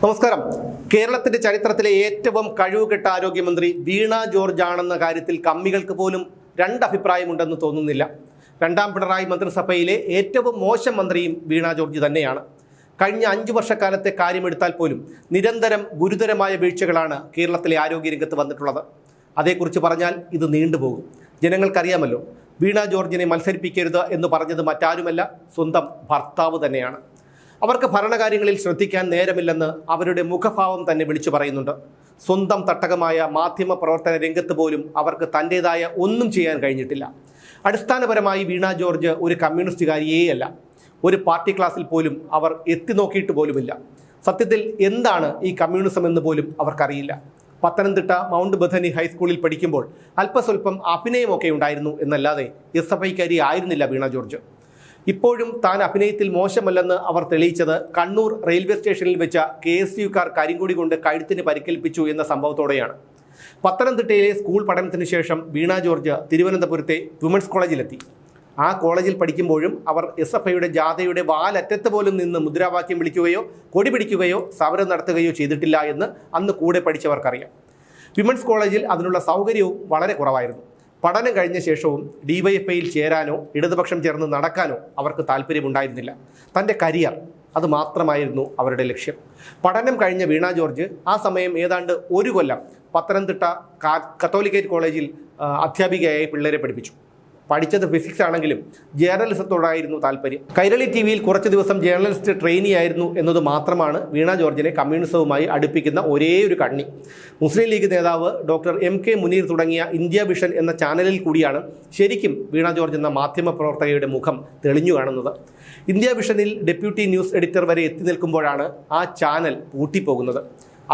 നമസ്കാരം. കേരളത്തിന്റെ ചരിത്രത്തിലെ ഏറ്റവും കഴിവുകെട്ട ആരോഗ്യമന്ത്രി വീണ ജോർജ് ആണെന്ന കാര്യത്തിൽ കമ്മികൾക്ക് പോലും രണ്ടഭിപ്രായമുണ്ടെന്ന് തോന്നുന്നില്ല. രണ്ടാം പിണറായി മന്ത്രിസഭയിലെ ഏറ്റവും മോശം മന്ത്രിയും വീണ ജോർജ് തന്നെയാണ്. കഴിഞ്ഞ 5 വർഷക്കാലത്തെ കാര്യമെടുത്താൽ പോലും നിരന്തരം ഗുരുതരമായ വീഴ്ചകളാണ് കേരളത്തിലെ ആരോഗ്യരംഗത്ത് വന്നിട്ടുള്ളത്. അതേക്കുറിച്ച് പറഞ്ഞാൽ ഇത് നീണ്ടുപോകും. ജനങ്ങൾക്കറിയാമല്ലോ, വീണ ജോർജിനെ മത്സരിപ്പിക്കരുത് എന്ന് പറഞ്ഞത് മറ്റാരുമല്ല, സ്വന്തം ഭർത്താവ് തന്നെയാണ്. അവർക്ക് ഭരണകാര്യങ്ങളിൽ ശ്രദ്ധിക്കാൻ നേരമില്ലെന്ന് അവരുടെ മുഖഭാവം തന്നെ വിളിച്ചു പറയുന്നുണ്ട്. സ്വന്തം തട്ടകമായ മാധ്യമ പ്രവർത്തന രംഗത്ത് പോലും അവർക്ക് തൻ്റേതായ ഒന്നും ചെയ്യാൻ കഴിഞ്ഞിട്ടില്ല. അടിസ്ഥാനപരമായി വീണ ജോർജ് ഒരു കമ്മ്യൂണിസ്റ്റുകാരിയേയല്ല. ഒരു പാർട്ടി ക്ലാസ്സിൽ പോലും അവർ എത്തി നോക്കിയിട്ട് പോലുമില്ല. സത്യത്തിൽ എന്താണ് ഈ കമ്മ്യൂണിസം എന്ന് പോലും അവർക്കറിയില്ല. പത്തനംതിട്ട മൗണ്ട് ബഥനി ഹൈസ്കൂളിൽ പഠിക്കുമ്പോൾ അല്പസ്വല്പം അഭിനയമൊക്കെ ഉണ്ടായിരുന്നു എന്നല്ലാതെ SFIക്കാരി ആയിരുന്നില്ല വീണ ജോർജ്. ഇപ്പോഴും താൻ അഭിനയത്തിൽ മോശമല്ലെന്ന് അവർ തെളിയിച്ചത് കണ്ണൂർ റെയിൽവേ സ്റ്റേഷനിൽ വെച്ച KSUക്കാർ കരിങ്കൊടി കൊണ്ട് കഴുത്തിന് പരിക്കേൽപ്പിച്ചു എന്ന സംഭവത്തോടെയാണ്. പത്തനംതിട്ടയിലെ സ്കൂൾ പഠനത്തിന് ശേഷം വീണ ജോർജ് തിരുവനന്തപുരത്തെ വിമൻസ് കോളേജിലെത്തി. ആ കോളേജിൽ പഠിക്കുമ്പോഴും അവർ SFIയുടെ ജാഥയുടെ വാലറ്റത്ത് പോലും നിന്ന് മുദ്രാവാക്യം വിളിക്കുകയോ കൊടി പിടിക്കുകയോ സമരം നടത്തുകയോ ചെയ്തിട്ടില്ല എന്ന് അന്ന് കൂടെ പഠിച്ചവർക്കറിയാം. വിമൻസ് കോളേജിൽ അതിനുള്ള സൗകര്യവും വളരെ കുറവായിരുന്നു. പഠനം കഴിഞ്ഞ ശേഷവും DYFIയിൽ ചേരാനോ ഇടതുപക്ഷം ചേർന്ന് നടക്കാനോ അവർക്ക് താല്പര്യമുണ്ടായിരുന്നില്ല. തൻ്റെ കരിയർ അത് മാത്രമായിരുന്നു അവരുടെ ലക്ഷ്യം. പഠനം കഴിഞ്ഞ വീണ ജോർജ് ആ സമയം ഏതാണ്ട് 1 കൊല്ലം പത്തനംതിട്ട കത്തോലിക്കേറ്റ് കോളേജിൽ അധ്യാപികയായി പിള്ളേരെ പഠിപ്പിച്ചു. പഠിച്ചത് ഫിസിക്സ് ആണെങ്കിലും ജേർണലിസത്തോടായിരുന്നു താല്പര്യം. കൈരളി TV-യിൽ കുറച്ച് ദിവസം ജേർണലിസ്റ്റ് ട്രെയിനി ആയിരുന്നു എന്നത് മാത്രമാണ് വീണ ജോർജിനെ കമ്മ്യൂണിസവുമായി അടുപ്പിക്കുന്ന ഒരേ ഒരു കണ്ണി. മുസ്ലിം ലീഗ് നേതാവ് ഡോക്ടർ MK മുനീർ തുടങ്ങിയ ഇന്ത്യ വിഷൻ എന്ന ചാനലിൽ കൂടിയാണ് ശരിക്കും വീണ ജോർജ് എന്ന മാധ്യമ പ്രവർത്തകയുടെ മുഖം തെളിഞ്ഞു കാണുന്നത്. ഇന്ത്യ വിഷനിൽ ഡെപ്യൂട്ടി ന്യൂസ് എഡിറ്റർ വരെ എത്തി നിൽക്കുമ്പോഴാണ് ആ ചാനൽ പൂട്ടിപ്പോകുന്നത്.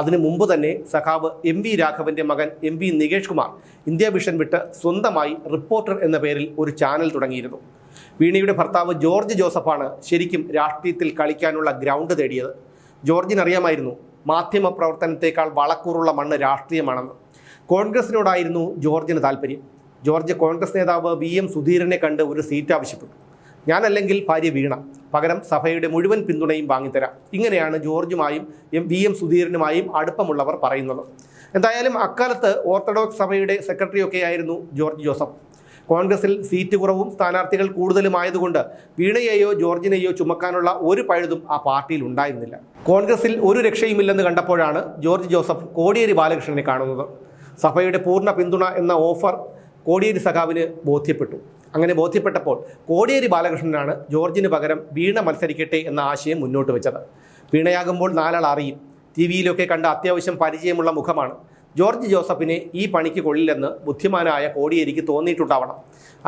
അതിനു മുമ്പ് തന്നെ സഖാവ് MV രാഘവൻ്റെ മകൻ MV Nikesh Kumar India vision വിട്ട് സ്വന്തമായി റിപ്പോർട്ടർ എന്ന പേരിൽ ഒരു ചാനൽ തുടങ്ങിയിരുന്നു. വീണയുടെ ഭർത്താവ് ജോർജ് ജോസഫാണ് ശരിക്കും രാഷ്ട്രീയത്തിൽ കളിക്കാനുള്ള ഗ്രൗണ്ട് തേടിയത്. ജോർജിനറിയാമായിരുന്നു മാധ്യമ പ്രവർത്തനത്തേക്കാൾ വളക്കൂറുള്ള മണ്ണ് രാഷ്ട്രീയമാണെന്ന്. കോൺഗ്രസിനോടായിരുന്നു ജോർജിന് താല്പര്യം. ജോർജ് കോൺഗ്രസ് നേതാവ് VM സുധീരനെ കണ്ട് ഒരു സീറ്റ് ആവശ്യപ്പെട്ടു. ഞാനല്ലെങ്കിൽ ഭാര്യ വീണ, പകരം സഭയുടെ മുഴുവൻ പിന്തുണയും വാങ്ങിത്തരാം. ഇങ്ങനെയാണ് ജോർജുമായും VM സുധീരനുമായും അടുപ്പമുള്ളവർ പറയുന്നത്. എന്തായാലും അക്കാലത്ത് ഓർത്തഡോക്സ് സഭയുടെ സെക്രട്ടറിയൊക്കെ ആയിരുന്നു ജോർജ് ജോസഫ്. കോൺഗ്രസിൽ സീറ്റ് കുറവും സ്ഥാനാർത്ഥികൾ കൂടുതലുമായതുകൊണ്ട് വീണയെയോ ജോർജിനെയോ ചുമക്കാനുള്ള ഒരു പഴുതും ആ പാർട്ടിയിൽ ഉണ്ടായിരുന്നില്ല. കോൺഗ്രസിൽ ഒരു രക്ഷയുമില്ലെന്ന് കണ്ടപ്പോഴാണ് ജോർജ് ജോസഫ് കോടിയേരി ബാലകൃഷ്ണനെ കാണുന്നത്. സഭയുടെ പൂർണ്ണ പിന്തുണ എന്ന ഓഫർ കോടിയേരി സഖാവിന് ബോധ്യപ്പെട്ടു. അങ്ങനെ ബോധ്യപ്പെട്ടപ്പോൾ കോടിയേരി ബാലകൃഷ്ണനാണ് ജോർജിന് പകരം വീണ മത്സരിക്കട്ടെ എന്ന ആശയം മുന്നോട്ട് വെച്ചത്. വീണയാകുമ്പോൾ 4 ആൾ അറിയും, TV-യിലൊക്കെ കണ്ട അത്യാവശ്യം പരിചയമുള്ള മുഖമാണ്. ജോർജ് ജോസഫിനെ ഈ പണിക്ക് കൊള്ളില്ലെന്ന് ബുദ്ധിമാനായ കോടിയേരിക്ക് തോന്നിയിട്ടുണ്ടാവണം.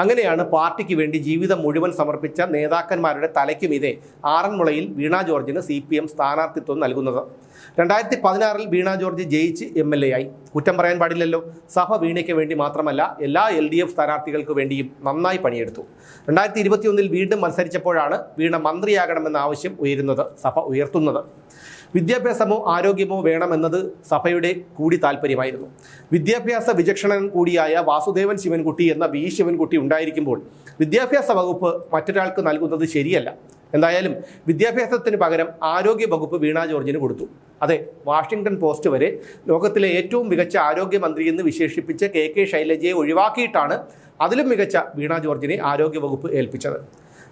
അങ്ങനെയാണ് പാർട്ടിക്ക് വേണ്ടി ജീവിതം മുഴുവൻ സമർപ്പിച്ച നേതാക്കന്മാരുടെ തലയ്ക്കുമീതെ ആറന്മുളയിൽ വീണ ജോർജിന് CPM സ്ഥാനാർത്ഥിത്വം നൽകുന്നത്. 2016-ൽ വീണ ജോർജ് ജയിച്ച് MLA ആയി. കുറ്റം പറയാൻ പാടില്ലല്ലോ. സഭ വീണയ്ക്ക് വേണ്ടി മാത്രമല്ല, എല്ലാ LDF സ്ഥാനാർത്ഥികൾക്ക് വേണ്ടിയും നന്നായി പണിയെടുത്തു. 2021-ൽ വീണ്ടും മത്സരിച്ചപ്പോഴാണ് വീണ മന്ത്രിയാകണമെന്ന ആവശ്യം സഭ ഉയർത്തുന്നത്. വിദ്യാഭ്യാസമോ ആരോഗ്യമോ വേണമെന്നത് സഭയുടെ കൂടി താല്പര്യമായിരുന്നു. വിദ്യാഭ്യാസ വിചക്ഷണൻ കൂടിയായ വാസുദേവൻ ശിവൻകുട്ടി എന്ന V ശിവൻകുട്ടി ഉണ്ടായിരിക്കുമ്പോൾ വിദ്യാഭ്യാസ വകുപ്പ് മറ്റൊരാൾക്ക് നൽകുന്നത് ശരിയല്ല. എന്തായാലും വിദ്യാഭ്യാസത്തിന് പകരം ആരോഗ്യ വകുപ്പ് വീണ ജോർജിന് കൊടുത്തു. അതെ, വാഷിംഗ്ടൺ പോസ്റ്റ് വരെ ലോകത്തിലെ ഏറ്റവും മികച്ച ആരോഗ്യമന്ത്രി എന്ന് വിശേഷിപ്പിച്ച KK ശൈലജയെ ഒഴിവാക്കിയിട്ടാണ് അതിലും മികച്ച വീണ ജോർജിനെ ആരോഗ്യവകുപ്പ് ഏൽപ്പിച്ചത്.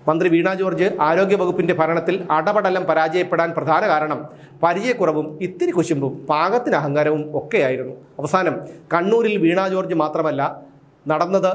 മന്ത്രി വീണ ജോർജ് ആരോഗ്യവകുപ്പിൻ്റെ ഭരണത്തിൽ അടപടലം പരാജയപ്പെടാൻ പ്രധാന കാരണം പരിചയക്കുറവും ഇത്തിരി കുശുമ്പും പാകത്തിന് അഹങ്കാരവും ഒക്കെയായിരുന്നു. അവസാനം കണ്ണൂരിൽ വീണ ജോർജ് മാത്രമല്ല, നടന്നത്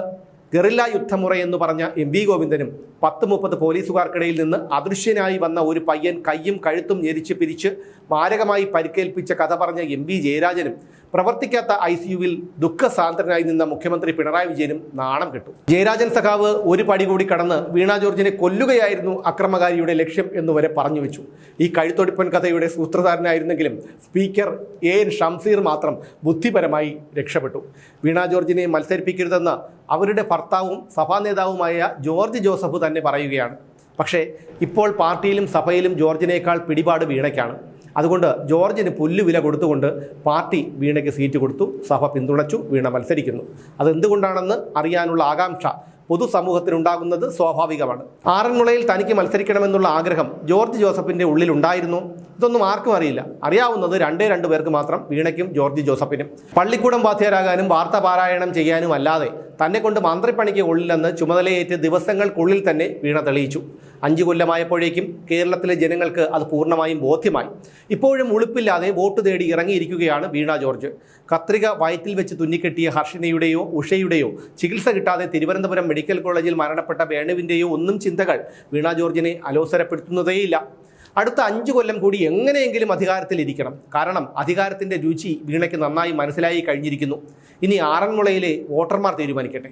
ഗറില്ല യുദ്ധമുറ എന്ന് പറഞ്ഞ MV ഗോവിന്ദനും 10-30 പോലീസുകാർക്കിടയിൽ നിന്ന് അദൃശ്യനായി വന്ന ഒരു പയ്യൻ കയ്യും കഴുത്തും ഞെരിച്ച് പിരിച്ച് മാരകമായി പരിക്കേൽപ്പിച്ച കഥ പറഞ്ഞ MV ജയരാജനും പ്രവർത്തിക്കാത്ത ICUവിൽ ദുഃഖസാന്ദ്രനായി നിന്ന മുഖ്യമന്ത്രി പിണറായി വിജയനും നാണം കെട്ടു. ജയരാജൻ സഖാവ് ഒരു പടി കൂടി കടന്ന് വീണ ജോർജിനെ കൊല്ലുകയായിരുന്നു അക്രമകാരിയുടെ ലക്ഷ്യം എന്നുവരെ പറഞ്ഞു വെച്ചു. ഈ കഴുത്തൊടിപ്പൻ കഥയുടെ സൂത്രധാരനായിരുന്നെങ്കിലും സ്പീക്കർ AN ഷംസീർ മാത്രം ബുദ്ധിപരമായി രക്ഷപ്പെട്ടു. വീണ ജോർജിനെ മത്സരിപ്പിക്കരുതെന്ന് അവരുടെ ഭർത്താവും സഭാ നേതാവുമായ ജോർജ് ജോസഫ് തന്നെ പറയുകയാണ്. പക്ഷേ ഇപ്പോൾ പാർട്ടിയിലും സഭയിലും ജോർജിനേക്കാൾ പിടിപാട് വീണയ്ക്കാണ്. അതുകൊണ്ട് ജോർജിന് പുല്ലുവില കൊടുത്തുകൊണ്ട് പാർട്ടി വീണയ്ക്ക് സീറ്റ് കൊടുത്തു. സഭ പിന്തുണച്ചു. വീണ മത്സരിക്കുന്നു. അതെന്തുകൊണ്ടാണെന്ന് അറിയാനുള്ള ആകാംക്ഷ പൊതുസമൂഹത്തിനുണ്ടാകുന്നത് സ്വാഭാവികമാണ്. ആറന്മുളയിൽ തനിക്ക് മത്സരിക്കണമെന്നുള്ള ആഗ്രഹം ജോർജ് ജോസഫിൻ്റെ ഉള്ളിലുണ്ടായിരുന്നു. ഇതൊന്നും ആർക്കും അറിയില്ല. അറിയാവുന്നത് രണ്ടു പേർക്ക് മാത്രം, വീണയ്ക്കും ജോർജ് ജോസഫിനും. പള്ളിക്കൂടം വാദ്യരാകാനും വാർത്താ പാരായണം ചെയ്യാനും അല്ലാതെ തന്നെ കൊണ്ട് മന്ത്രിപ്പണിക്ക് കൊള്ളില്ലെന്ന് ചുമതലയേറ്റ് ദിവസങ്ങൾക്കുള്ളിൽ തന്നെ വീണ തെളിയിച്ചു. 5 കൊല്ലമായപ്പോഴേക്കും കേരളത്തിലെ ജനങ്ങൾക്ക് അത് പൂർണ്ണമായും ബോധ്യമായി. ഇപ്പോഴും ഉളുപ്പില്ലാതെ വോട്ട് തേടി ഇറങ്ങിയിരിക്കുകയാണ് വീണ ജോർജ്. കത്രിക വയറ്റിൽ വെച്ച് തുന്നിക്കെട്ടിയ ഹർഷിനയുടെയോ ഉഷയുടെയോ ചികിത്സ കിട്ടാതെ തിരുവനന്തപുരം മെഡിക്കൽ കോളേജിൽ മരണപ്പെട്ട വേണുവിൻ്റെയോ ഒന്നും ചിന്തകൾ വീണ ജോർജിനെ അലോസരപ്പെടുത്തുന്നതേയില്ല. അടുത്ത 5 കൊല്ലം കൂടി എങ്ങനെയെങ്കിലും അധികാരത്തിലിരിക്കണം. കാരണം അധികാരത്തിൻ്റെ രുചി വീണയ്ക്ക് നന്നായി മനസ്സിലായി കഴിഞ്ഞിരിക്കുന്നു. ഇനി ആറന്മുളയിലെ വോട്ടർമാർ തീരുമാനിക്കട്ടെ.